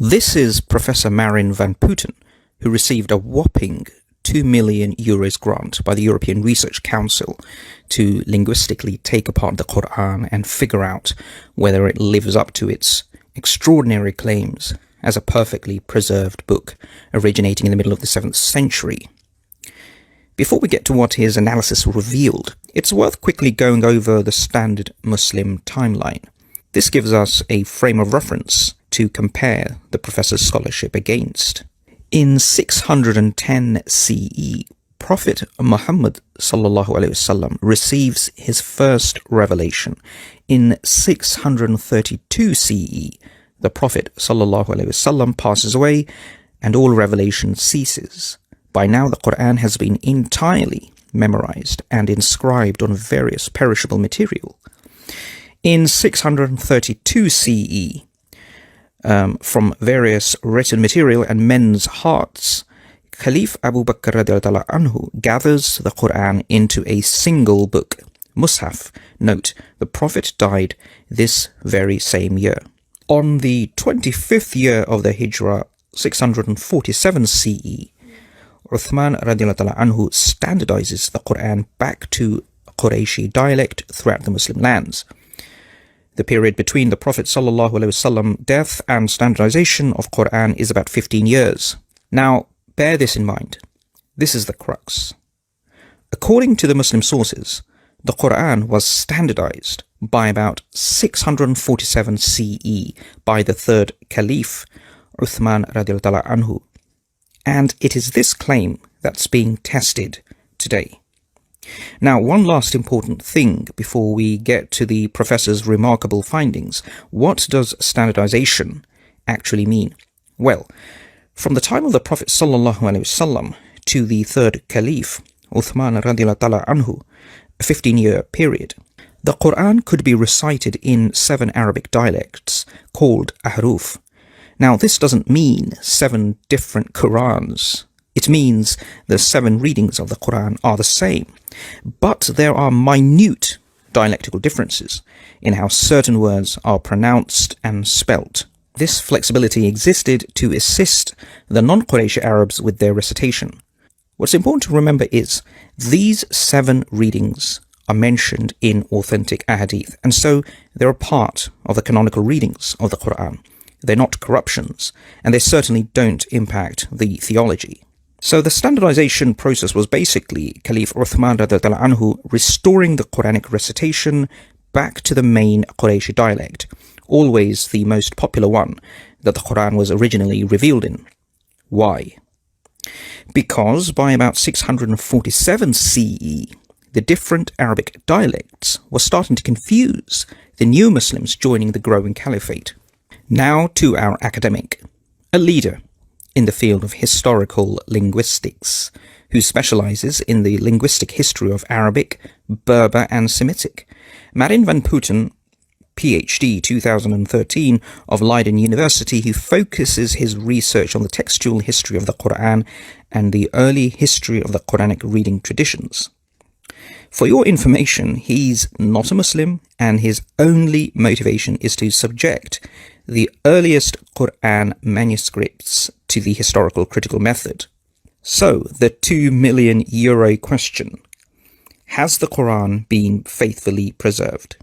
This is Professor Marin van Putten, who received a whopping €2 million grant by the European Research Council to linguistically take apart the Qur'an and figure out whether it lives up to its extraordinary claims as a perfectly preserved book originating in the middle of the 7th century. Before we get to what his analysis revealed, it's worth quickly going over the standard Muslim timeline. This gives us a frame of reference to compare the professor's scholarship against. In 610 CE, Prophet Muhammad ﷺ receives his first revelation. In 632 CE, the Prophet ﷺ passes away and all revelation ceases. By now, the Qur'an has been entirely memorized and inscribed on various perishable material. In 632 CE, from various written material and men's hearts, Caliph Abu Bakr radiallahu anhu gathers the Qur'an into a single book, Mushaf. Note, the Prophet died this very same year. On the 25th year of the Hijrah, 647 CE, Uthman radiallahu anhu standardizes the Qur'an back to Qurayshi dialect throughout the Muslim lands. The period between the Prophet ﷺ death and standardization of Qur'an is about 15 years. Now, bear this in mind. This is the crux. According to the Muslim sources, the Qur'an was standardized by about 647 CE by the third Caliph, Uthman radiallahu anhu. And it is this claim that's being tested today. Now, one last important thing before we get to the professor's remarkable findings. What does standardization actually mean? Well, from the time of the Prophet ﷺ to the third Caliph, Uthman radiallahu anhu, a 15-year period, the Qur'an could be recited in 7 Arabic dialects called ahruf. Now, this doesn't mean 7 different Qur'ans. It means the 7 readings of the Qur'an are the same, but there are minute dialectical differences in how certain words are pronounced and spelt. This flexibility existed to assist the non-Quraysh Arabs with their recitation. What's important to remember is these 7 readings are mentioned in authentic ahadith, and so they're a part of the canonical readings of the Qur'an. They're not corruptions, and they certainly don't impact the theology. So the standardization process was basically Caliph Uthman radiallahu anhu restoring the Quranic recitation back to the main Qurayshi dialect, always the most popular one that the Quran was originally revealed in. Why? Because by about 647 CE, the different Arabic dialects were starting to confuse the new Muslims joining the growing caliphate. Now to our academic, a leader in the field of historical linguistics, who specializes in the linguistic history of Arabic, Berber and Semitic. Marin van Putten, PhD 2013 of Leiden University, who focuses his research on the textual history of the Qur'an and the early history of the Quranic reading traditions. For your information, he's not a Muslim, and his only motivation is to subject the earliest Qur'an manuscripts to the historical critical method. So, the €2 million question. Has the Qur'an been faithfully preserved?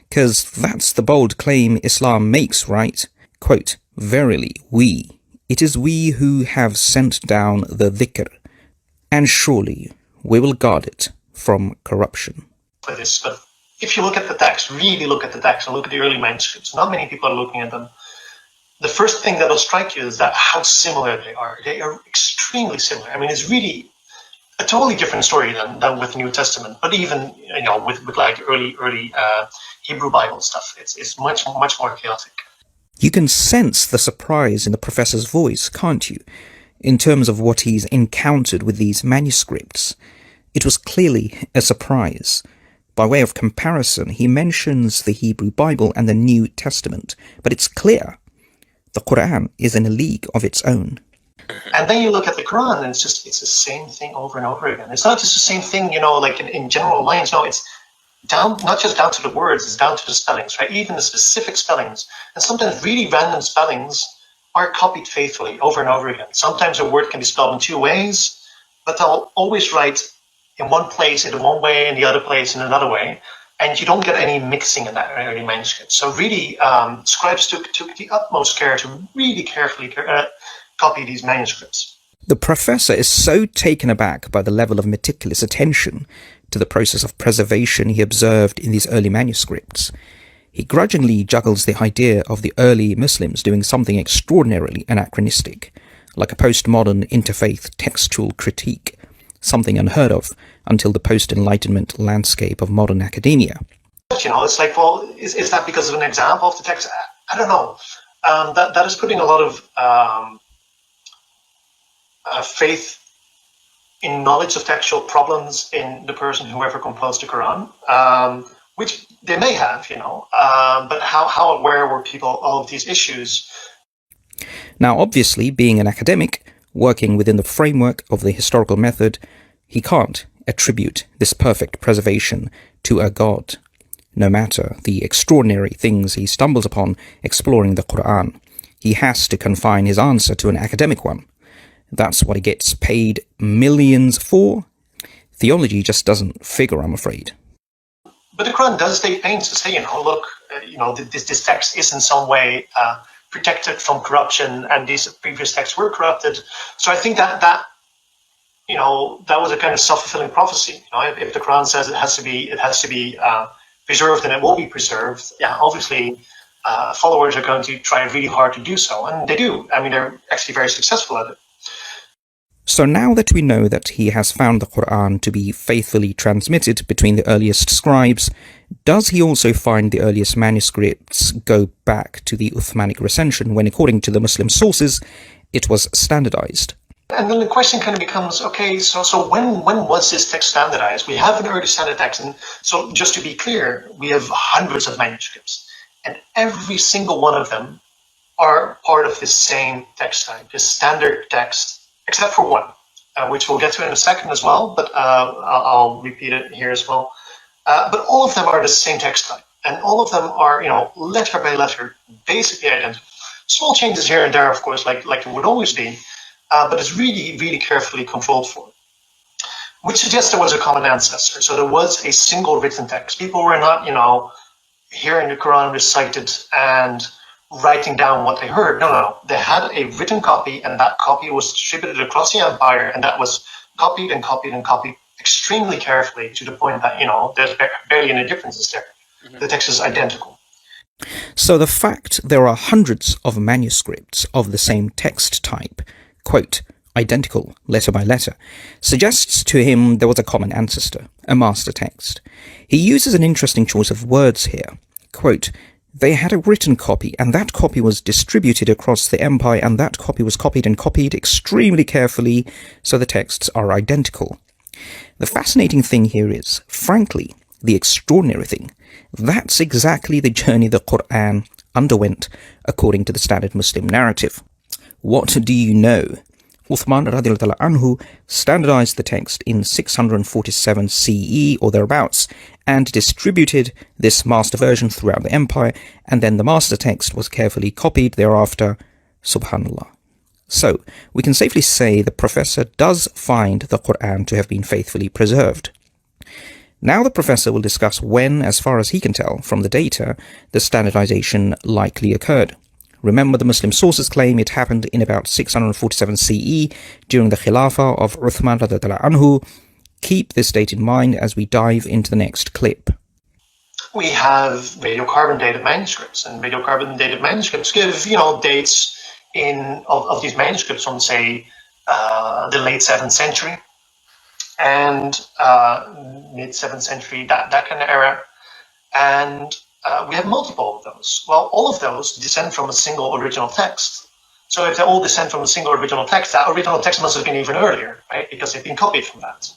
Because that's the bold claim Islam makes, right? Quote, "Verily, it is we who have sent down the dhikr, and surely we will guard it from corruption." But if you look at the text, really look at the text and look at the early manuscripts, not many people are looking at them. The first thing that will strike you is that how similar they are. They are extremely similar. I mean, it's really a totally different story than with the New Testament. But even with like early Hebrew Bible stuff, it's much more chaotic. You can sense the surprise in the professor's voice, can't you? In terms of what he's encountered with these manuscripts, it was clearly a surprise. By way of comparison, he mentions the Hebrew Bible and the New Testament, but it's clear the Qur'an is in a league of its own. And then you look at the Quran, and it's the same thing over and over again. It's not just the same thing, like in general lines. No, it's not just down to the words, it's down to the spellings, right? Even the specific spellings. And sometimes really random spellings are copied faithfully over and over again. Sometimes a word can be spelled in two ways, but they'll always write in one place in one way and the other place in another way, and you don't get any mixing in that early manuscript. So really, scribes took the utmost care to really carefully copy these manuscripts. The professor is so taken aback by the level of meticulous attention to the process of preservation he observed in these early manuscripts. He grudgingly juggles the idea of the early Muslims doing something extraordinarily anachronistic, like a postmodern interfaith textual critique, something unheard of until the post-Enlightenment landscape of modern academia. It's like, well, is that because of an example of the text? I don't know. That is putting a lot of faith in knowledge of textual problems in the person whoever composed the Quran, which they may have, but how aware were people of these issues? Now, obviously, being an academic, working within the framework of the historical method, he can't attribute this perfect preservation to a god, no matter the extraordinary things he stumbles upon exploring the Qur'an. He has to confine his answer to an academic one. That's what he gets paid millions for. Theology just doesn't figure, I'm afraid. But the Quran does take pains to say, look, this text is in some way protected from corruption, and these previous texts were corrupted. So I think that was a kind of self-fulfilling prophecy. If the Quran says it has to be preserved, and it will be preserved, obviously followers are going to try really hard to do so, and they do. I mean, they're actually very successful at it. So now that we know that he has found the Qur'an to be faithfully transmitted between the earliest scribes, does he also find the earliest manuscripts go back to the Uthmanic recension when, according to the Muslim sources, it was standardized? And then the question kind of becomes, okay, so when was this text standardized? We have an early standard text, and so just to be clear, we have hundreds of manuscripts, and every single one of them are part of this same text type, this standard text, except for one, which we'll get to in a second as well, but I'll repeat it here as well. But all of them are the same text type, and all of them are, letter by letter, basically identical. Small changes here and there, of course, like there would always be, but it's really, really carefully controlled for, which suggests there was a common ancestor. So there was a single written text. People were not, hearing the Quran recited and writing down what they heard. No. They had a written copy, and that copy was distributed across the empire, and that was copied and copied and copied extremely carefully to the point that, there's barely any differences there. Mm-hmm. The text is identical. So the fact there are hundreds of manuscripts of the same text type, quote, identical letter by letter, suggests to him there was a common ancestor, a master text. He uses an interesting choice of words here. Quote, they had a written copy, and that copy was distributed across the empire, and that copy was copied and copied extremely carefully, so the texts are identical. The fascinating thing here is, frankly, the extraordinary thing, that's exactly the journey the Qur'an underwent according to the standard Muslim narrative. What do you know? Uthman radiallahu anhu standardized the text in 647 CE or thereabouts and distributed this master version throughout the empire, and then the master text was carefully copied thereafter. Subhanallah. So, we can safely say the Professor does find the Qur'an to have been faithfully preserved. Now the Professor will discuss when, as far as he can tell from the data, the standardization likely occurred. Remember, the Muslim sources claim it happened in about 647 CE during the Khilafah of Uthman radiallahu anhu. Keep this date in mind as we dive into the next clip. We have radiocarbon dated manuscripts, and radiocarbon dated manuscripts give, dates of these manuscripts from, say, the late 7th century and mid 7th century, that kind of era, and we have multiple of those. Well, all of those descend from a single original text. So if they all descend from a single original text, that original text must have been even earlier, right? Because they've been copied from that.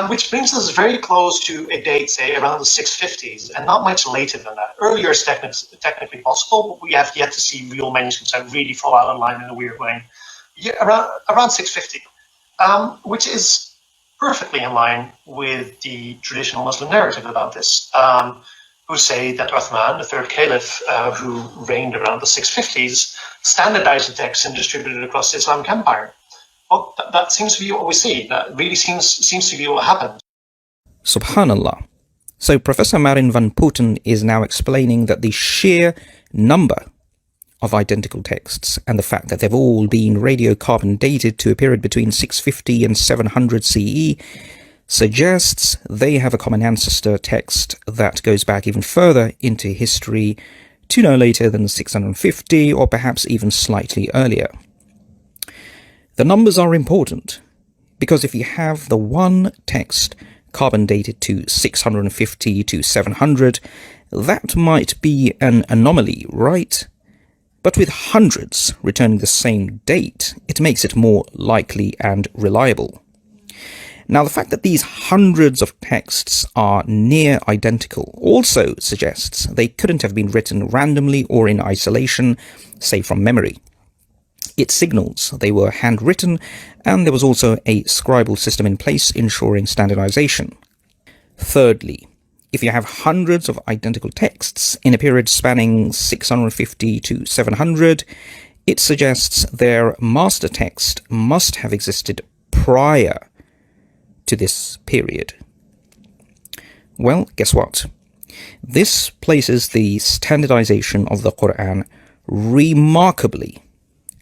Which brings us very close to a date, say, around the 650s, and not much later than that. Earlier is technically possible, but we have yet to see real manuscripts that really fall out of line in a weird way. Around 650, which is perfectly in line with the traditional Muslim narrative about this. who say that Uthman, the third caliph, who reigned around the 650s, standardized the text and distributed it across the Islamic Empire. Well, that seems to be what we see. That really seems to be what happened. Subhanallah. So Professor Marin van Putten is now explaining that the sheer number of identical texts and the fact that they've all been radiocarbon dated to a period between 650 and 700 CE suggests they have a common ancestor text that goes back even further into history to no later than 650 or perhaps even slightly earlier. The numbers are important because if you have the one text carbon dated to 650 to 700, that might be an anomaly, right? But with hundreds returning the same date, it makes it more likely and reliable. Now, the fact that these hundreds of texts are near identical also suggests they couldn't have been written randomly or in isolation, say from memory. It signals they were handwritten, and there was also a scribal system in place ensuring standardization. Thirdly, if you have hundreds of identical texts in a period spanning 650 to 700, it suggests their master text must have existed prior to this period. Well, guess what? This places the standardization of the Qur'an remarkably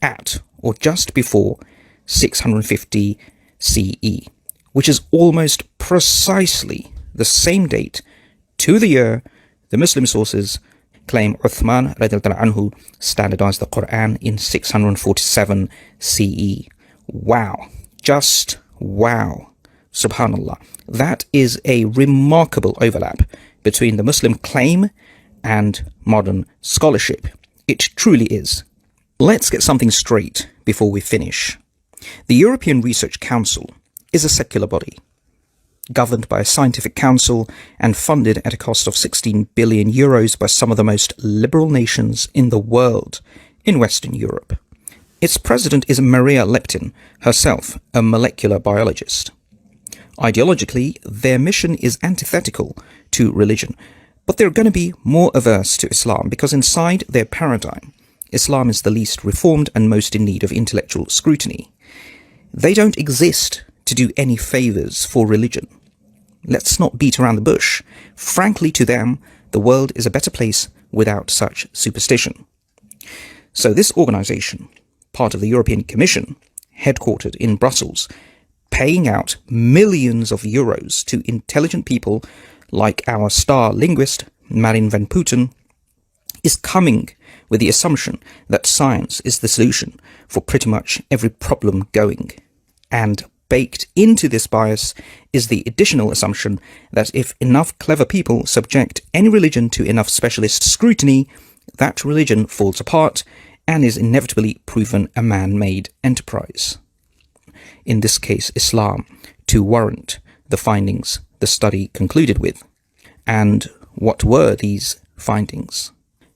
at or just before 650 CE, which is almost precisely the same date to the year the Muslim sources claim Uthman radiallahu anhu standardized the Qur'an in 647 CE. Wow. Just wow. Subhanallah. That is a remarkable overlap between the Muslim claim and modern scholarship. It truly is. Let's get something straight before we finish. The European Research Council is a secular body, governed by a scientific council and funded at a cost of 16 billion euros by some of the most liberal nations in the world in Western Europe. Its president is Maria Leptin, herself a molecular biologist. Ideologically, their mission is antithetical to religion, but they're going to be more averse to Islam because inside their paradigm, Islam is the least reformed and most in need of intellectual scrutiny. They don't exist to do any favors for religion. Let's not beat around the bush. Frankly, to them, the world is a better place without such superstition. So this organization, part of the European Commission, headquartered in Brussels, paying out millions of euros to intelligent people like our star linguist, Marin van Putten, is coming with the assumption that science is the solution for pretty much every problem going. And baked into this bias is the additional assumption that if enough clever people subject any religion to enough specialist scrutiny, that religion falls apart and is inevitably proven a man-made enterprise. In this case, Islam, to warrant the findings the study concluded with. And what were these findings?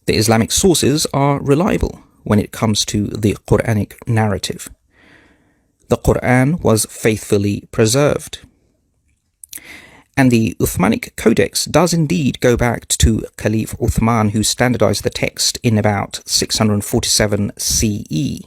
The Islamic sources are reliable when it comes to the Quranic narrative. The Qur'an was faithfully preserved. And the Uthmanic Codex does indeed go back to Caliph Uthman, who standardized the text in about 647 CE.